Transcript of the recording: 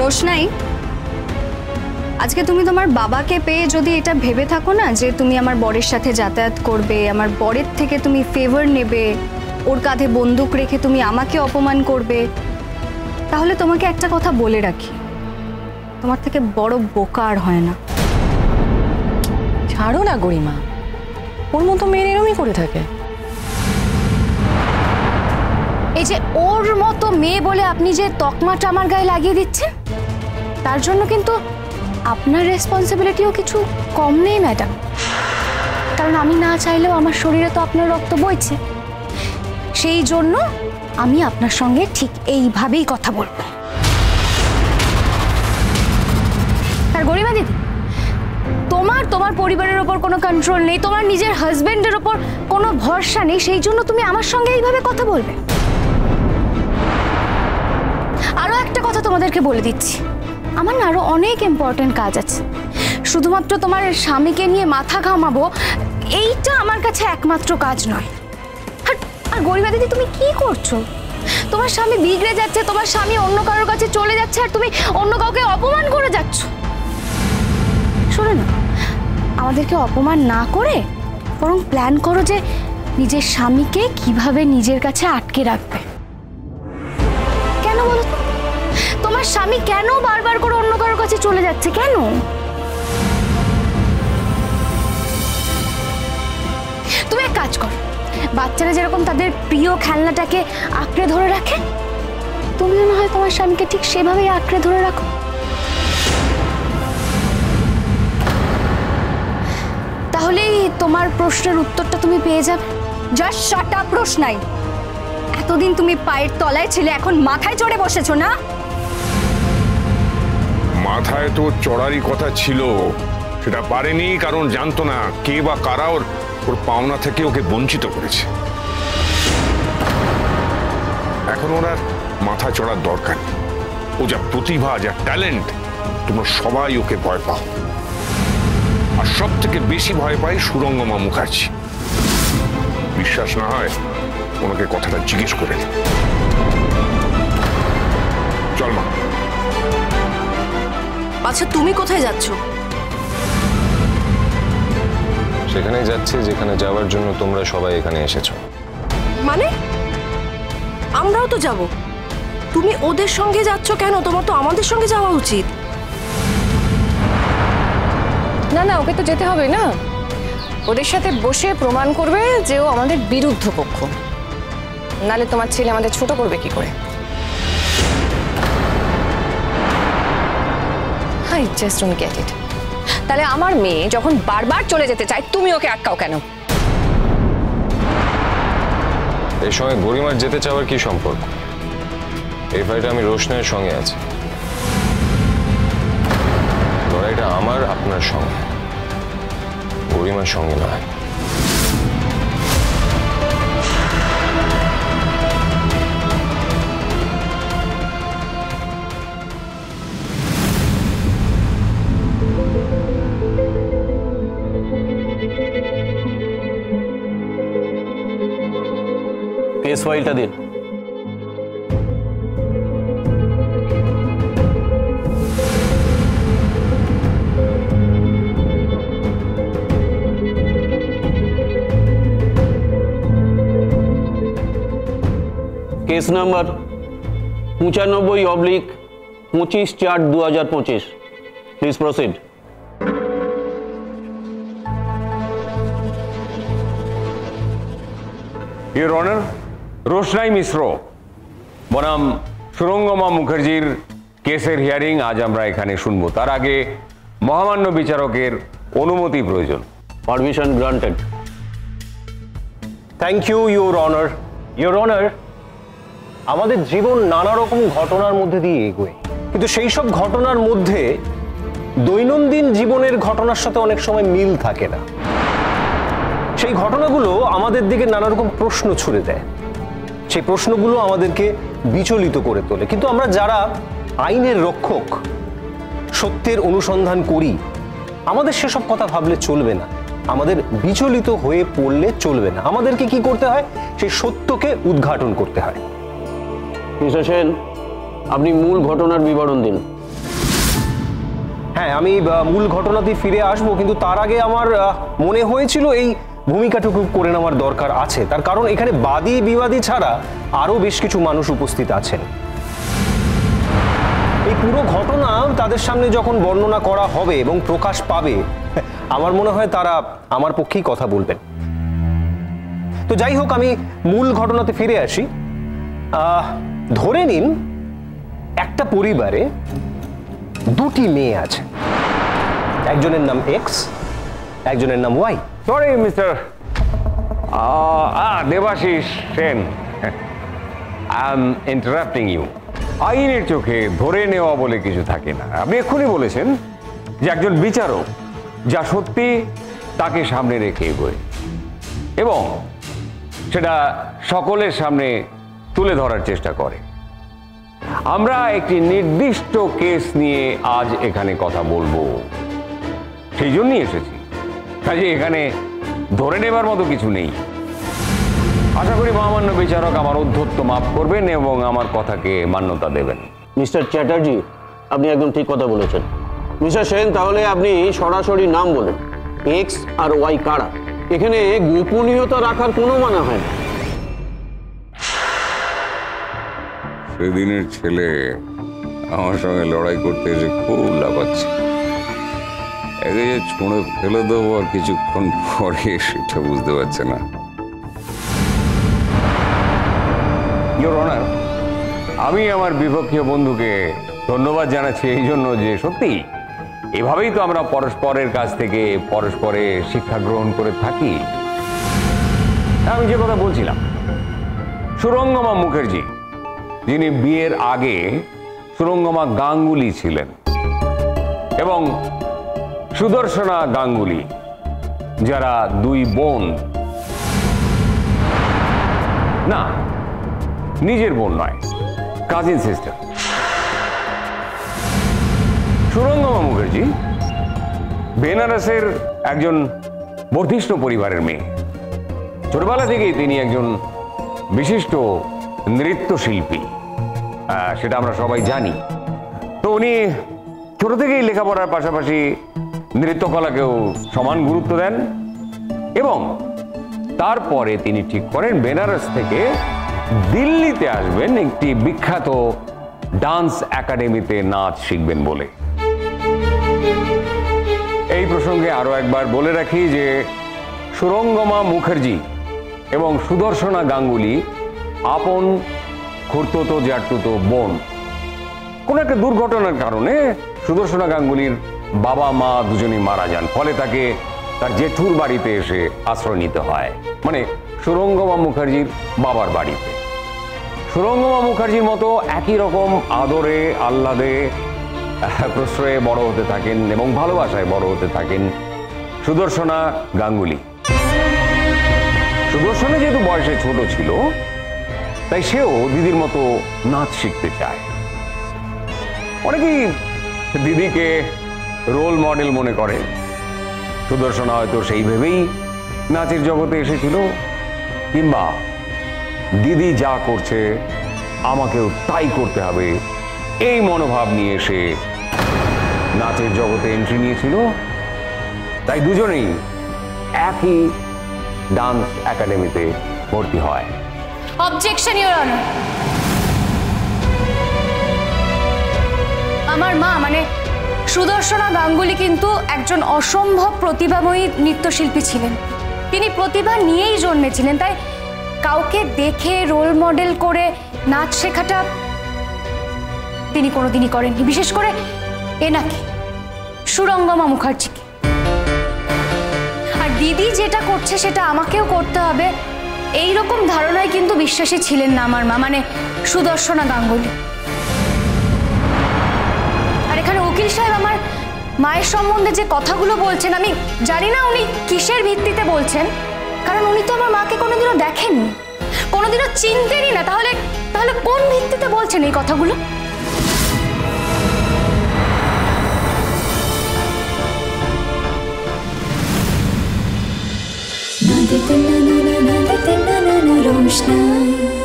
রোশনাই, আজকে তুমি তোমার বাবাকে পেয়ে যদি এটা ভেবে থাকো না যে তুমি আমার বরের সাথে যাতায়াত করবে, আমার বরের থেকে তুমি ফেভার নেবে, ওর কাঁধে বন্দুক রেখে তুমি আমাকে অপমান করবে, তাহলে তোমাকে একটা কথা বলে রাখি, তোমার থেকে বড় বোকা আর হয় না। ছাড়ো না গরিমা, ওর মতো মেয়ের এরমই করে থাকে। এই যে ওর মতো মেয়ে বলে আপনি যে তকমাটা আমার গায়ে লাগিয়ে দিচ্ছেন, তার জন্য কিন্তু আপনার রেসপন্সিবিলিটিও কিছু কম নেই ম্যাডাম। কারণ আমি না চাইলেও আমার শরীরে তো আপনার রক্ত বইছে, সেই জন্য আমি আপনার সঙ্গে ঠিক এইভাবেই কথা বলবো। আর গরিমা দিদি, তোমার পরিবারের ওপর কোনো কন্ট্রোল নেই, তোমার নিজের হাজবেন্ডের ওপর কোনো ভরসা নেই, সেই জন্য তুমি আমার সঙ্গে এইভাবে কথা বলবে। আরো একটা কথা তোমাদেরকে বলে দিচ্ছি, আমার না আরো অনেক ইম্পর্টেন্ট কাজ আছে। শুধুমাত্র তোমার স্বামীকে নিয়ে মাথা ঘামাবো এইটা আমার কাছে একমাত্র কাজ নয়। আর গরিমা দিদি, তুমি কি করছো? তোমার স্বামী বিগড়ে যাচ্ছে, তোমার স্বামী অন্য কারোর কাছে চলে যাচ্ছে, আর তুমি অন্য কাউকে অপমান করে যাচ্ছ। শোনো না, আমাদেরকে অপমান না করে বরং প্ল্যান করো যে নিজের স্বামীকে কিভাবে নিজের কাছে আটকে রাখবে। কেন বলো তো? তোমার স্বামী কেন বারবার করে অন্য কারোর কাছে চলে যাচ্ছে? কেন? তুমি এক কাজ করো, বাচ্চারা যেরকম তাদের প্রিয় খেলনাটাকে আঁকড়ে ধরে রাখে, তুমিও না হয় তোমার স্বামীকে ঠিক সেভাবেই আঁকড়ে ধরে রাখো। তাহলেই তোমার প্রশ্নের উত্তরটা তুমি পেয়ে যাবে। জাস্ট শাট আপ রোশনাই। এতদিন তুমি পায়ের তলায় ছিলে, এখন মাথায় চড়ে বসেছো না? মাথায় তো চড়ারই কথা ছিল, সেটা পারেনি কারণ জানতো না কে বা কারা ওর পাওনা থেকে ওকে বঞ্চিত করেছে। এখন ওর আর মাথা চড়ার দরকার নেই। ও যা প্রতিভা, যা ট্যালেন্ট, তোমরা সবাই ওকে ভয় পাও। আর সব থেকে বেশি ভয় পাই সুরঙ্গমা মুখার্জি। বিশ্বাস না হয় ওনাকে কথাটা জিজ্ঞেস করে নি। চল মা। আচ্ছা, তুমি কোথায় যাচ্ছ? সেখানেই যাচ্ছি যেখানে যাওয়ার জন্য তোমরা সবাই এখানে এসেছো। মানে আমরাও তো যাব। তুমি ওদের সঙ্গে যাচ্ছ কেন? তোমার তো আমাদের সঙ্গে যাওয়া উচিত। না না, ওকে তো যেতে হবে না। ওদের সাথে বসে প্রমাণ করবে যে ও আমাদের বিরুদ্ধ পক্ষ, নালে তোমার ছেলে আমাদের ছোট করবে কি করে? I just don't get it. তাহলে আমার মেয়ে যখন বারবার চলে যেতে চায়, তুমি ওকে আটকাও কেন? এর সঙ্গে গরিমার যেতে চাওয়ার কি সম্পর্ক? এই ফাইটে আমি রোশনাইয়ের সঙ্গে আছি। লড়াইটা আমার আপনার সঙ্গে, গরিমার সঙ্গে নয়। কেস ফাইলটা দিন। Case number 95/25/4/2025। Please proceed. Your honour, Roshnai Mishra बनाम সুরঙ্গমা মুখার্জির কেসের হিয়ারিং আজ আমরা এখানে শুনবো। তার আগে মহামান্য বিচারকের অনুমতি প্রয়োজন। Permission granted. Thank you your honour. Your honour, আমাদের জীবন নানা রকম ঘটনার মধ্যে দিয়ে এগোয়, কিন্তু সেই সব ঘটনার মধ্যে দৈনন্দিন জীবনের ঘটনার সাথে অনেক সময় মিল থাকে না। সেই ঘটনাগুলো আমাদের দিকে নানা রকম প্রশ্ন ছুড়ে দেয়, সেই প্রশ্নগুলো আমাদেরকে বিচলিত করে তোলে। কিন্তু আমরা যারা আইনের রক্ষক, সত্যের অনুসন্ধান করি, আমাদের সেসব কথা ভাবলে চলবে না, আমাদের বিচলিত হয়ে পড়লে চলবে না। আমাদেরকে কি করতে হয়? সেই সত্যকে উদ্ঘাটন করতে হয়। মিস্টার সেন, আপনি মূল ঘটনার বিবরণ দিন। হ্যাঁ, আমি মূল ঘটনাতে ফিরে আসবো, কিন্তু তার আগে আমার মনে হয়েছিল এই ভূমিকাটুকু করে নেওয়ার দরকার আছে। তার কারণ এখানে বাদী বিবাদী ছাড়া আরো বেশ কিছু মানুষ উপস্থিত আছেন। এই পুরো ঘটনা তাদের সামনে যখন বর্ণনা করা হবে এবং প্রকাশ পাবে, আমার মনে হয় তারা আমার পক্ষেই কথা বলবেন। তো যাই হোক, আমি মূল ঘটনাতে ফিরে আসি। ধরে নিন একটা পরিবারে দুটি মেয়ে আছে, একজনের নাম এক্স, একজনের নাম Y. Sorry mister Debashis Sen, I am interrupting you. আইনের চোখে ধরে নেওয়া বলে কিছু থাকে না। আপনি এক্ষুনি বলেছেন যে একজন বিচারক যা সত্যি তাকে সামনে রেখে এগোয় এবং সেটা সকলের সামনে তুলে ধরার চেষ্টা করে। আমরা একটি নির্দিষ্ট কেস নিয়ে আজ এখানে কথা বলবো, সেই জন্যই এসেছি। কাজে এখানে ধরে নেবার মতো কিছু নেই। আশা করি মহামান্য বিচারক আমার ঔদ্ধত্য মাফ করবেন এবং আমার কথাকে মান্যতা দেবেন। মিস্টার চ্যাটার্জি, আপনি একদম ঠিক কথা বলেছেন। মিস্টার সেন, তাহলে আপনি সরাসরি নাম বলেন, এক্স আর ওয়াই কারা? এখানে গোপনীয়তা রাখার কোনো মানে হয় না। সেদিনের ছেলে আমার সঙ্গে লড়াই করতে এসে খুব লাফাচ্ছে। একে যে ছুঁড়ে ফেলে দেবো আর কিছুক্ষণ পরে সেটা বুঝতে পারছে না। ইওর অনার, আমি আমার বিপক্ষীয় বন্ধুকে ধন্যবাদ জানাচ্ছি এই জন্য যে সত্যি এভাবেই তো আমরা পরস্পরের কাছ থেকে পরস্পরের শিক্ষা গ্রহণ করে থাকি। আমি যে কথা বলছিলাম, সুরঙ্গমা মুখার্জি, যিনি বিয়ের আগে সুরঙ্গমা গাঙ্গুলি ছিলেন, এবং সুদর্শনা গাঙ্গুলি, যারা দুই বোন, না নিজের বোন নয়, কাজিন সিস্টার। সুরঙ্গমা মুখার্জি বেনারসের একজন বর্ধিষ্ণু পরিবারের মেয়ে। ছোটবেলা থেকেই তিনি একজন বিশিষ্ট নৃত্যশিল্পী, সেটা আমরা সবাই জানি। তো উনি ছোট থেকেই লেখাপড়ার পাশাপাশি নৃত্যকলাকেও সমান গুরুত্ব দেন এবং তারপরে তিনি ঠিক করেন বেনারস থেকে দিল্লিতে আসবেন একটি বিখ্যাত ডান্স একাডেমিতে নাচ শিখবেন বলে। এই প্রসঙ্গে আরো একবার বলে রাখি যে সুরঙ্গমা মুখার্জি এবং সুদর্শনা গাঙ্গুলি আপন খুড়তুতো জ্যাঠতুতো বোন। কোন একটা দুর্ঘটনার কারণে সুদর্শনা গাঙ্গুলির বাবা মা দুজনেই মারা যান, ফলে তাকে তার জেঠুর বাড়িতে এসে আশ্রয় নিতে হয়, মানে সুরঙ্গমা মুখার্জির বাবার বাড়িতে। সুরঙ্গমা মুখার্জির মতো একই রকম আদরে আহ্লাদে প্রশ্রয়ে বড় হতে থাকেন এবং ভালোবাসায় বড় হতে থাকেন সুদর্শনা গাঙ্গুলি। সুদর্শনা যেহেতু বয়সে ছোট ছিল, তাই সেও দিদির মতো নাচ শিখতে চায়। অনেকেই দিদিকে রোল মডেল মনে করে। সুদর্শনা হয়তো সেই ভেবেই নাচের জগতে এসেছিল, কিংবা দিদি যা করছে আমাকেও তাই করতে হবে এই মনোভাব নিয়ে এসে নাচের জগতে এন্ট্রি নিয়েছিল। তাই দুজনেই একই ডান্স একাডেমিতে ভর্তি হয়। Objection your honour. আমার মা মানে সুদর্শনা গাঙ্গুলি কিন্তু একজন অসম্ভব প্রতিভাময়ী নৃত্যশিল্পী ছিলেন। তিনি প্রতিভা নিয়েই জন্মেছিলেন, তাই কাউকে দেখে রোল মডেল করে নাচ শেখাটা তিনি কোনোদিনই করেননি, বিশেষ করে এনাকে, সুরঙ্গমা মুখার্জিকে। আর দিদি যেটা করছে সেটা আমাকেও করতে হবে, এই রকম ধারণায় কিন্তু বিশ্বাসী ছিলেন না আমার মা মানে সুদর্শনা গাঙ্গুলি। আর এখানে উকিল সাহেব আমার মায়ের সম্বন্ধে যে কথাগুলো বলছেন, আমি জানি না উনি কিসের ভিত্তিতে বলছেন, কারণ উনি তো আমার মাকে কোনোদিনও দেখেননি, কোনোদিনও চিনতেনই না। তাহলে তাহলে কোন ভিত্তিতে বলছেন এই কথাগুলো? रोशनाई